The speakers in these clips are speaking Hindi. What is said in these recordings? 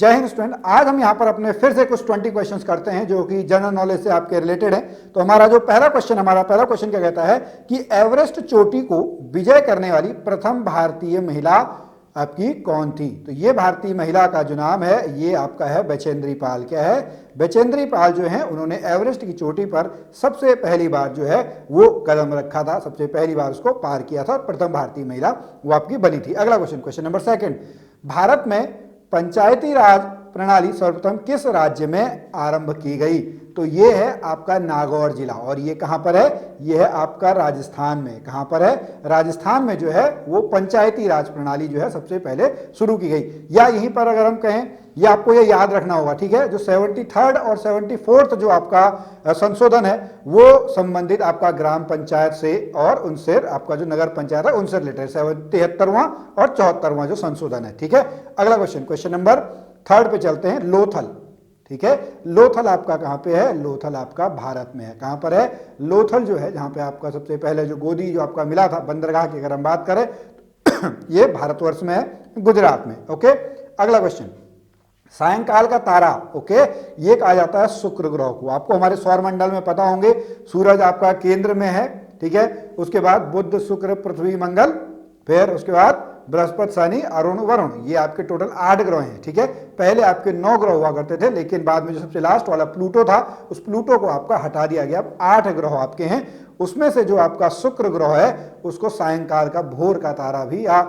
जय हिंद स्टूडेंट, आज हम यहाँ पर अपने फिर से कुछ 20 क्वेश्चंस करते हैं जो कि जनरल नॉलेज से आपके रिलेटेड है। तो हमारा पहला क्वेश्चन क्या कहता है कि एवरेस्ट चोटी को विजय करने वाली प्रथम भारतीय महिला आपकी कौन थी। तो ये भारतीय महिला का जो नाम है ये आपका है बचेंद्री पाल। क्या है? बचेंद्री पाल जो है उन्होंने एवरेस्ट की चोटी पर सबसे पहली बार जो है वो कदम रखा था, सबसे पहली बार उसको पार किया था और प्रथम भारतीय महिला वो आपकी बनी थी। अगला क्वेश्चन नंबर 2, भारत में पंचायती राज प्रणाली सर्वप्रथम किस राज्य में आरंभ की गई। तो ये है आपका नागौर जिला और ये कहां पर है? ये है आपका राजस्थान में। कहां पर है? राजस्थान में जो है वो पंचायती राज प्रणाली जो है सबसे पहले शुरू की गई। या यहीं पर अगर हम कहें, ये आपको ये याद रखना होगा, ठीक है, जो 73rd और 74th जो आपका संशोधन है वो संबंधित आपका ग्राम पंचायत से और उनसे आपका जो नगर पंचायत है उनसे रिलेटेड 73वां और 74वां जो संशोधन है। ठीक है, अगला क्वेश्चन नंबर 3 पे चलते हैं। लोथल, ठीक है, लोथल आपका कहां पे है? लोथल आपका भारत में है। कहां पर है? लोथल जो है जहां पे आपका सबसे पहले जो गोदी जो आपका मिला था बंदरगाह की अगर हम बात करें ये भारतवर्ष में है, गुजरात में। ओके, अगला क्वेश्चन, सायंकाल का तारा, ओके, ये कहा जाता है शुक्र ग्रह को। आपको हमारे सौरमंडल में पता होंगे सूरज आपका केंद्र में है, ठीक है, उसके बाद बुध शुक्र पृथ्वी मंगल, फिर उसके बाद बृहस्पति शनि अरुण वरुण, ये आपके टोटल 8 ग्रह हैं। ठीक है, पहले आपके 9 ग्रह हुआ करते थे लेकिन बाद में जो सबसे लास्ट वाला प्लूटो था उस प्लूटो को आपका हटा दिया गया, अब 8 ग्रह आपके हैं। उसमें से जो आपका शुक्र ग्रह है उसको सायंकाल का भोर का तारा भी या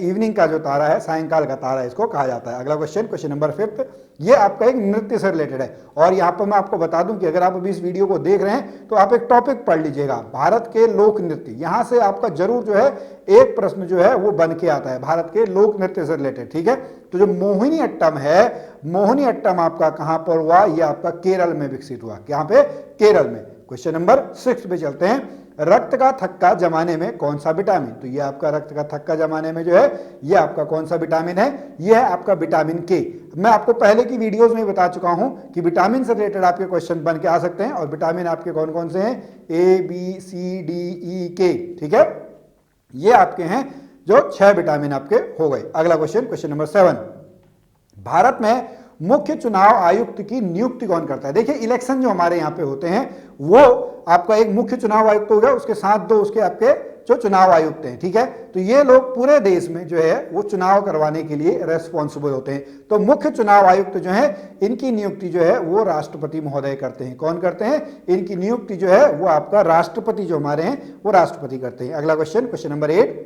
इवनिंग का जो तारा है सायंकाल का तारा इसको कहा जाता है। अगला क्वेश्चन नंबर 5, ये आपका एक नृत्य से रिलेटेड है और यहाँ पर मैं आपको बता दूं कि अगर आप अभी इस वीडियो को देख रहे हैं तो आप एक टॉपिक पढ़ लीजिएगा, भारत के लोक नृत्य। यहां से आपका जरूर जो है एक प्रश्न जो है वो बन के आता है भारत के लोक नृत्य से रिलेटेड। ठीक है, तो जो मोहिनी अट्टम है, मोहिनी अट्टम आपका कहां पर हुआ? ये आपका केरल में विकसित हुआ। यहाँ पे? केरल में। क्वेश्चन नंबर 6 पे चलते हैं। रक्त का थक्का जमाने में कौन सा विटामिन? तो ये आपका रक्त का थक्का जमाने में जो है ये आपका कौन सा विटामिन है? ये है आपका विटामिन के। मैं आपको पहले की वीडियोस में बता चुका हूं कि विटामिन से रिलेटेड आपके क्वेश्चन बन के आ सकते हैं और विटामिन आपके कौन कौन से हैं? A B C D E K। ठीक है, ये आपके हैं जो 6 विटामिन आपके हो गए। अगला क्वेश्चन नंबर 7, भारत में मुख्य चुनाव आयुक्त की नियुक्ति कौन करता है? देखिए, इलेक्शन जो हमारे यहाँ पे होते हैं वो आपका एक मुख्य चुनाव आयुक्त हो गया, उसके साथ 2 उसके आपके जो चुनाव आयुक्त हैं। ठीक है, तो ये लोग पूरे देश में जो है वो चुनाव करवाने के लिए रेस्पॉन्सिबल होते हैं। तो मुख्य चुनाव आयुक्त जो है इनकी नियुक्ति जो है वो राष्ट्रपति महोदय करते हैं। कौन करते हैं? इनकी नियुक्ति जो है वो आपका राष्ट्रपति जो हमारे हैं वो राष्ट्रपति करते हैं। अगला क्वेश्चन नंबर 8,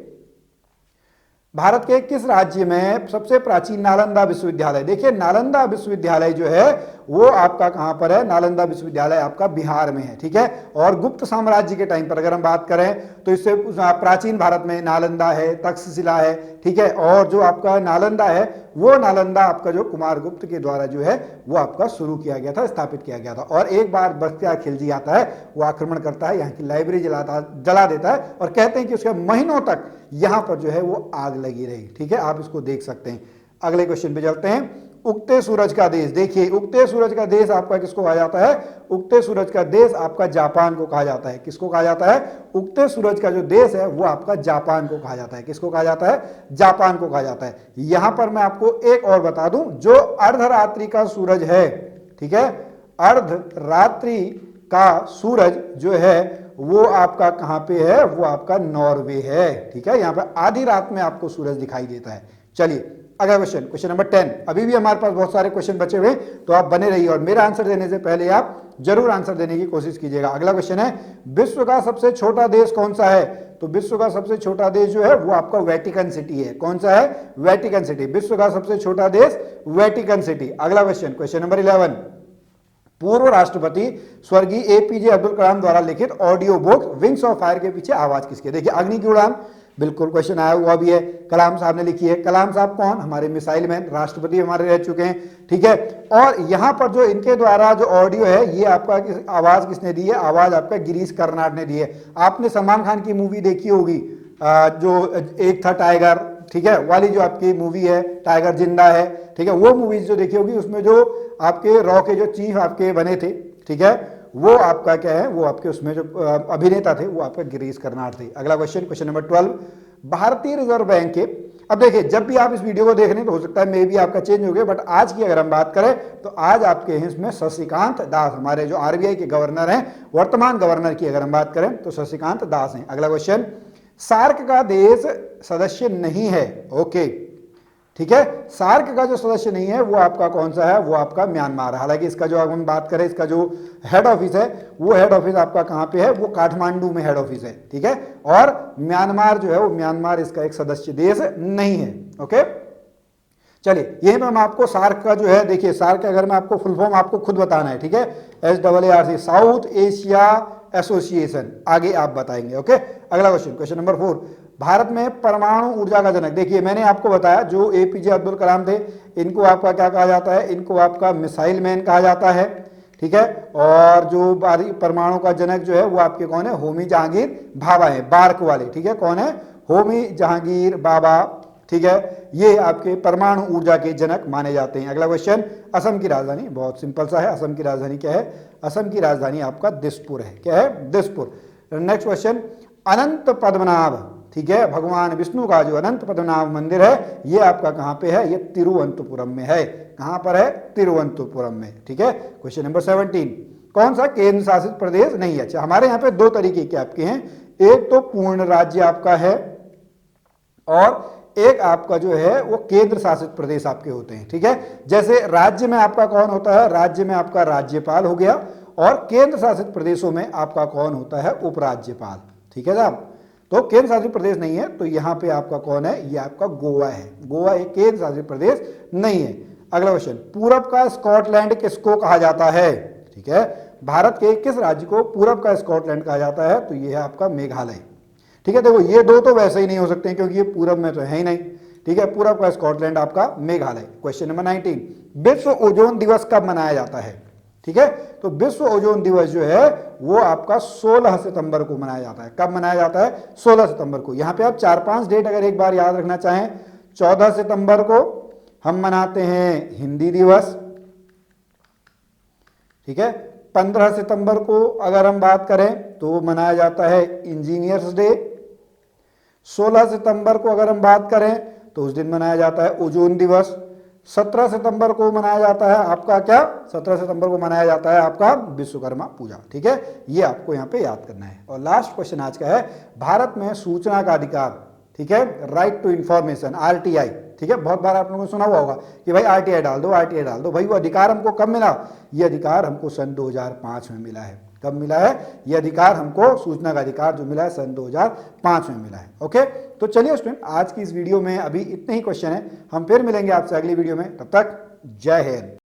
भारत के किस राज्य में सबसे प्राचीन नालंदा विश्वविद्यालय? देखिए, नालंदा विश्वविद्यालय जो है वो आपका कहां पर है? नालंदा विश्वविद्यालय आपका बिहार में है। ठीक है, और गुप्त साम्राज्य के टाइम पर अगर हम बात करें तो इससे प्राचीन भारत में नालंदा है, तक्षशिला है। ठीक है, और जो आपका नालंदा है वो नालंदा आपका जो कुमारगुप्त के द्वारा जो है वो आपका शुरू किया गया था, स्थापित किया गया था। और एक बार बख्तियार खिलजी आता है, वो आक्रमण करता है, यहाँ की लाइब्रेरी जला देता है और कहते हैं कि उसके महीनों तक यहाँ पर जो है वो आग लगी रही। ठीक है, आप इसको देख सकते हैं। अगले क्वेश्चन पे चलते हैं। उगते सूरज का देश, देखिए उगते सूरज का देश आपका किसको कहा जाता है? उगते सूरज का देश आपका जापान को कहा जाता है। किसको कहा जाता है? उगते सूरज का जो देश है वो आपका जापान को कहा जाता है। किसको कहा जाता है? जापान को कहा जाता है। यहां पर मैं आपको एक और बता दूं, जो अर्धरात्रि का सूरज है, ठीक है, अर्धरात्रि का सूरज जो है वो आपका कहां पे है? वो आपका नॉर्वे है। ठीक है, यहां पर आधी रात में आपको सूरज दिखाई देता है। चलिए अगला क्वेश्चन नंबर 10। अभी भी हमारे पास बहुत सारे क्वेश्चन बचे हुए, तो आप बने रहिए और मेरा आंसर देने से पहले आप जरूर आंसर देने की कोशिश कीजिएगा। अगला क्वेश्चन है, विश्व का सबसे छोटा देश कौन सा है? तो विश्व का सबसे छोटा देश जो है वो आपका वेटिकन सिटी है। कौन सा है? Vatican city. विश्व का सबसे छोटा देश वेटिकन सिटी। अगला क्वेश्चन नंबर 11, पूर्व राष्ट्रपति स्वर्गीय APJ अब्दुल कलाम द्वारा लिखित audio book wings of fire के पीछे आवाज किसकी? देखिए, अग्नि की उड़ान, बिल्कुल क्वेश्चन आया हुआ भी है, कलाम साहब ने लिखी है। कलाम साहब कौन? हमारे मिसाइल मैन, राष्ट्रपति हमारे रह चुके हैं। ठीक है, और यहां पर जो इनके द्वारा जो ऑडियो है ये आपका आवाज किसने दी है? आवाज आपका गिरीश कर्नाड ने दी है। आपने सलमान खान की मूवी देखी होगी जो एक था टाइगर, ठीक है, वाली जो आपकी मूवी है टाइगर जिंदा है, ठीक है, वो मूवीज जो देखी होगी उसमें जो आपके रॉ के जो चीफ आपके बने थे, ठीक है, वो आपका क्या है? वो आपके उसमें जो अभिनेता थे वो आपका गिरीश कर्नाड थे। अगला क्वेश्चन नंबर 12, भारतीय रिजर्व बैंक के अब देखिए, जब भी आप इस वीडियो को देख रहे हैं तो हो सकता है मे भी आपका चेंज हो गया, बट आज की अगर हम बात करें तो आज आपके हैं इसमें शशिकांत दास, हमारे जो आरबीआई के गवर्नर हैं, वर्तमान गवर्नर की अगर हम बात करें तो शशिकांत दास हैं। अगला क्वेश्चन, सार्क का देश सदस्य नहीं है, ओके, ठीक है, सार्क का जो सदस्य नहीं है वो आपका कौन सा है, वो आपका म्यांमार। हालांकि इसका जो हम बात करें, इसका जो हेड ऑफिस है वो हेड ऑफिस आपका कहां पे है, वो काठमांडू में हेड ऑफिस है, ठीक है। और म्यांमार जो है वो म्यांमार इसका एक सदस्य देश नहीं है, ओके। चलिए यहीं पर हम आपको सार्क का जो है, देखिए सार्क अगर मैं आपको फुल फॉर्म आपको खुद बताना है, ठीक है, SAARC, साउथ एशिया एसोसिएशन, आगे आप बताएंगे, ओके। अगला क्वेश्चन, क्वेश्चन नंबर 4, भारत में परमाणु ऊर्जा का जनक। देखिए मैंने आपको बताया जो APJ अब्दुल कलाम थे, इनको आपका क्या कहा जाता है, इनको आपका मिसाइल मैन कहा जाता है, ठीक है। और जो परमाणु का जनक जो है वो आपके कौन है, होमी जहांगीर भाभा है, बार्क वाले, ठीक है, कौन है, होमी जहांगीर भाभा, ठीक है, ये आपके परमाणु ऊर्जा के जनक माने जाते हैं। अगला क्वेश्चन, असम की राजधानी, बहुत सिंपल सा है, असम की राजधानी क्या है, असम की राजधानी आपका दिसपुर है, क्या है, दिसपुर। नेक्स्ट क्वेश्चन, अनंत पद्मनाभ, ठीक है, भगवान विष्णु का जो अनंत पद्मनाभ मंदिर है ये आपका कहां पे है, ये तिरुवनंतपुरम में है, कहां पर है, तिरुवनंतपुरम में, ठीक है। क्वेश्चन नंबर 17, कौन सा केंद्र शासित प्रदेश नहीं है। अच्छा, हमारे यहाँ पे दो तरीके के आपके हैं, एक तो पूर्ण राज्य आपका है और एक आपका जो है वो केंद्र शासित प्रदेश आपके होते हैं, ठीक है। जैसे राज्य में आपका कौन होता है, राज्य में आपका राज्यपाल हो गया, और केंद्र शासित प्रदेशों में आपका कौन होता है, उपराज्यपाल, ठीक है साहब। तो केंद्र शासित प्रदेश नहीं है, तो यहां पे आपका कौन है, ये आपका गोवा है, गोवा एक केंद्र शासित प्रदेश नहीं है। अगला क्वेश्चन, पूरब का स्कॉटलैंड किसको कहा जाता है, ठीक है, भारत के किस राज्य को पूरब का स्कॉटलैंड कहा जाता है, तो ये है आपका मेघालय, ठीक है। देखो ये दो तो वैसे ही नहीं हो सकते हैं क्योंकि ये पूरब में तो है ही नहीं, ठीक है, पूरब का स्कॉटलैंड आपका मेघालय। क्वेश्चन नंबर 19, विश्व ओजोन दिवस कब मनाया जाता है, ठीक है, तो विश्व ओजोन दिवस जो है वो आपका 16 सितंबर को मनाया जाता है। कब मनाया जाता है, 16 सितंबर को। यहां पे आप 4-5 डेट अगर एक बार याद रखना चाहें, 14 सितंबर को हम मनाते हैं हिंदी दिवस, ठीक है, 15 सितंबर को अगर हम बात करें तो मनाया जाता है इंजीनियर्स डे, 16 सितंबर को अगर हम बात करें तो उस दिन मनाया जाता है ओजोन दिवस, 17 सितंबर को मनाया जाता है आपका क्या, 17 सितंबर को मनाया जाता है आपका विश्वकर्मा पूजा, ठीक है, ये आपको यहाँ पे याद करना है। और लास्ट क्वेश्चन आज का है, भारत में सूचना का अधिकार, ठीक है, राइट टू इंफॉर्मेशन, RTI, ठीक है, बहुत बार आप लोगों ने सुना हुआ होगा कि भाई RTI डाल दो, RTI डाल दो। भाई वो अधिकार हमको कब मिला, ये अधिकार हमको सन 2005 में मिला है। कब मिला है ये अधिकार हमको, सूचना का अधिकार जो मिला है सन 2005 में मिला है, ओके। तो चलिए स्टूडेंट, आज की इस वीडियो में अभी इतने ही क्वेश्चन है, हम फिर मिलेंगे आपसे अगली वीडियो में, तब तक जय हिंद।